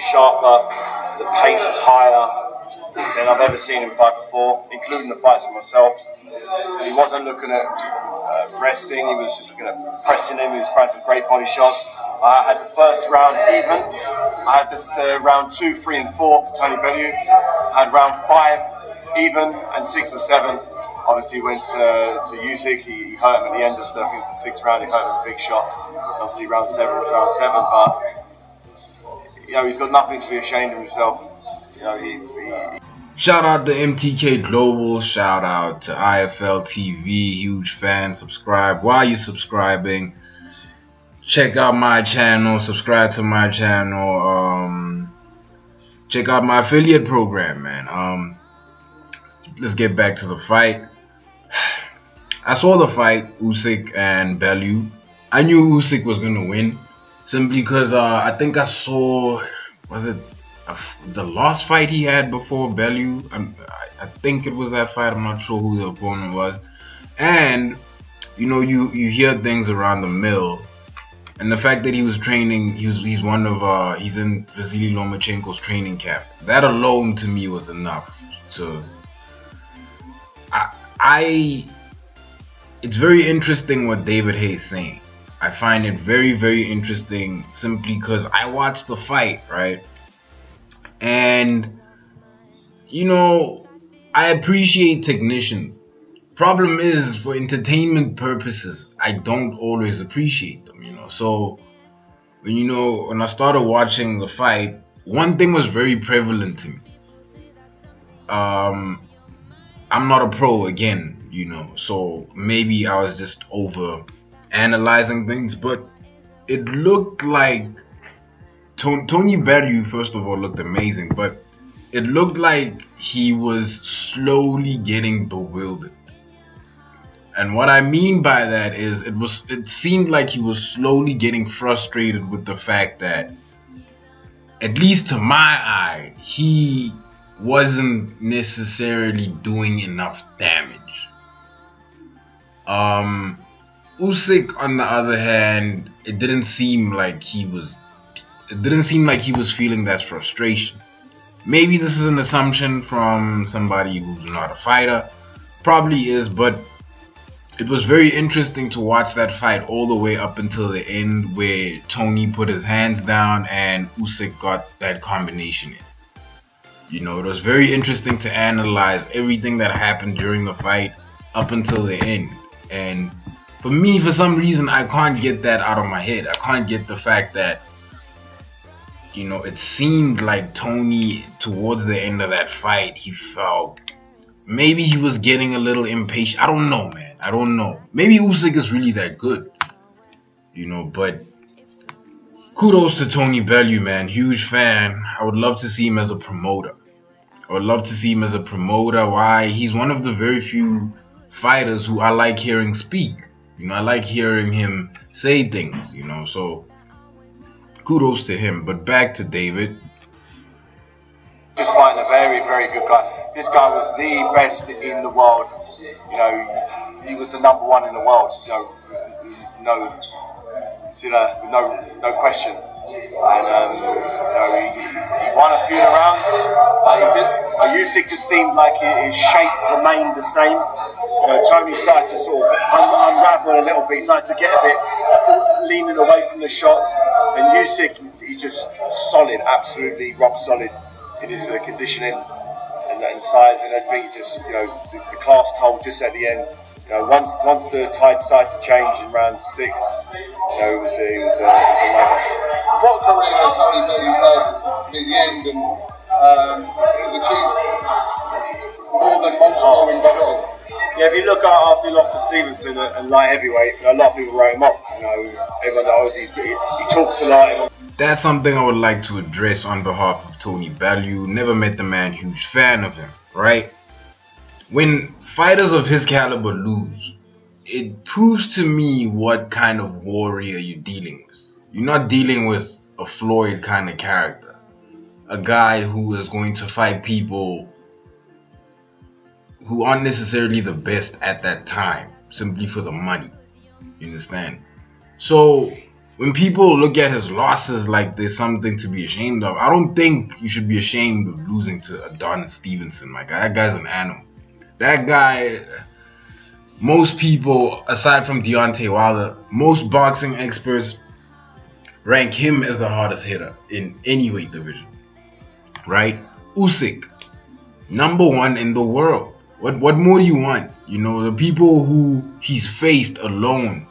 sharper, the pace was higher than I've ever seen him fight before, including the fights with myself. He wasn't looking at resting, he was just looking at pressing him, he was throwing some great body shots. I had the first round even. I had this round 2, 3 and 4 for Tony Bellew. I had round 5 even and 6 and 7. Obviously went to Usyk, he hurt him at the end of I think it was the 6th round, he hurt him with a big shot. Obviously round 7 was round 7, but you know, he's got nothing to be ashamed of himself. You know, he Shout out to MTK Global, shout out to IFL TV, huge fan. Subscribe while you're subscribing. Check out my channel, subscribe to my channel. Check out my affiliate program, man. Let's get back to the fight. I saw the fight, Usyk and Bellew. I knew Usyk was gonna win simply because I think I saw, was it the last fight he had before Bellew? I think it was that fight. I'm not sure who the opponent was. And you know, you hear things around the mill, and the fact that he was training, he's in Vasily Lomachenko's training camp. That alone to me was enough to. It's very interesting what David Haye is saying. I find it very, very interesting simply because I watched the fight, right? And you know, I appreciate technicians. Problem is, for entertainment purposes, I don't always appreciate them, you know. So when I started watching the fight, one thing was very prevalent to me. I'm not a pro again, you know, so maybe I was just over analyzing things, but it looked like Tony Bellew, first of all, looked amazing, but it looked like he was slowly getting bewildered. And what I mean by that is it seemed like he was slowly getting frustrated with the fact that, at least to my eye, he wasn't necessarily doing enough damage. Usyk, on the other hand, it didn't seem like he was feeling that frustration. Maybe this is an assumption from somebody who's not a fighter, probably is, but it was very interesting to watch that fight all the way up until the end, where Tony put his hands down and Usyk got that combination in. You know, it was very interesting to analyze everything that happened during the fight up until the end. And for me, for some reason, I can't get that out of my head. I can't get the fact that, you know, it seemed like Tony, towards the end of that fight, he felt maybe he was getting a little impatient. I don't know, man. I don't know. Maybe Usyk is really that good, you know, but kudos to Tony Bellew, man. Huge fan. I would love to see him as a promoter. Why? He's one of the very few fighters who I like hearing speak. You know, I like hearing him say things, you know, so kudos to him. But back to David. Just fighting a very, very good guy. This guy was the best in the world. You know, he was the #1 in the world. You know, no question. And you know, he won a few rounds, but he did. Usyk just seemed like his shape remained the same. You know, Tony started to sort of unravel a little bit. He started to get a bit leaning away from the shots. And Usyk, he's just solid, absolutely rock solid in his conditioning and size and everything. Just, you know, the class told just at the end. You know, once the tide started to change in round 6, you know, it was a nightmare. What career Tony Bellew's had at the end, and he's achieved more than most are in boxing. Yeah, if you look at after he lost to Stevenson at light heavyweight, a lot of people wrote him off. You know, everyone knows he talks a lot. That's something I would like to address on behalf of Tony Bellew. Never met the man, huge fan of him, right? When fighters of his caliber lose, it proves to me what kind of warrior you're dealing with. You're not dealing with a Floyd kind of character, a guy who is going to fight people who aren't necessarily the best at that time, simply for the money. You understand? So when people look at his losses like there's something to be ashamed of, I don't think you should be ashamed of losing to Adonis Stevenson, my guy. That guy's an animal. That guy, most people, aside from Deontay Wilder, most boxing experts rank him as the hardest hitter in any weight division. Right? Usyk, #1 in the world. What more do you want? You know, the people who he's faced alone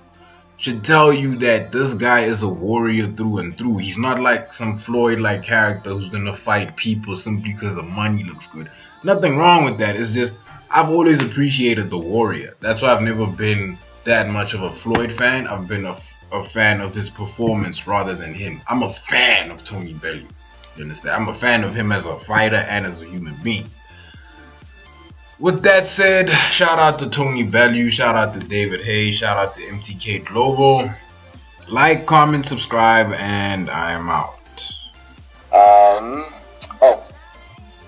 should tell you that this guy is a warrior through and through. He's not like some Floyd-like character who's gonna fight people simply because the money looks good. Nothing wrong with that. It's just I've always appreciated the warrior. That's why I've never been that much of a Floyd fan. I've been a fan of his performance rather than him. I'm a fan of Tony Bellew. You understand? I'm a fan of him as a fighter and as a human being. With that said, shout out to Tony Bellew, shout out to David Haye, shout out to MTK Global. Like, comment, subscribe, and I am out.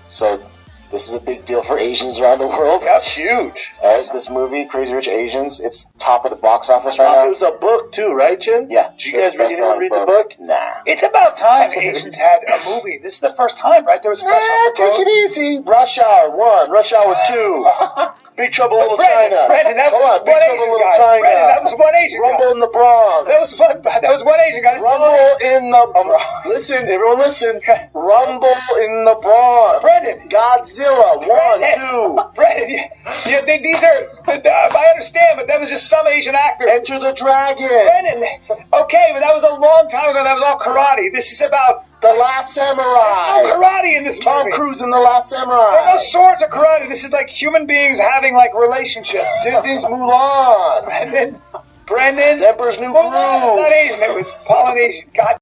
So this is a big deal for Asians around the world. That's huge. This movie, Crazy Rich Asians, it's top of the box office right now. It was a book too, right, Jim? Yeah. Did you guys read the book? Nah. It's about time Asians had a movie. This is the first time, right? There was a Rush Hour. Take it easy. Rush Hour 1, Rush Hour 2. Big Trouble in Little China. Brandon, that was Big one Trouble Asian in Little guy. China. Brandon, that was one Asian guy. Rumble in the Bronx. That was one Asian guy. Rumble in the Bronx. Listen, everyone listen. Rumble in the Bronx. Brandon. Godzilla 1, 2. Brandon, these are, I understand, but that was just some Asian actor. Enter the Dragon. Brandon, okay, but that was a long time ago. That was all karate. This is about The Last Samurai. There's no karate in this Tom movie. Cruise in The Last Samurai. There are no swords or karate. This is like human beings having like relationships. Disney's Mulan. Brandon. Emperor's New Groove. Well, no, it's not Asian. It was Polynesian. God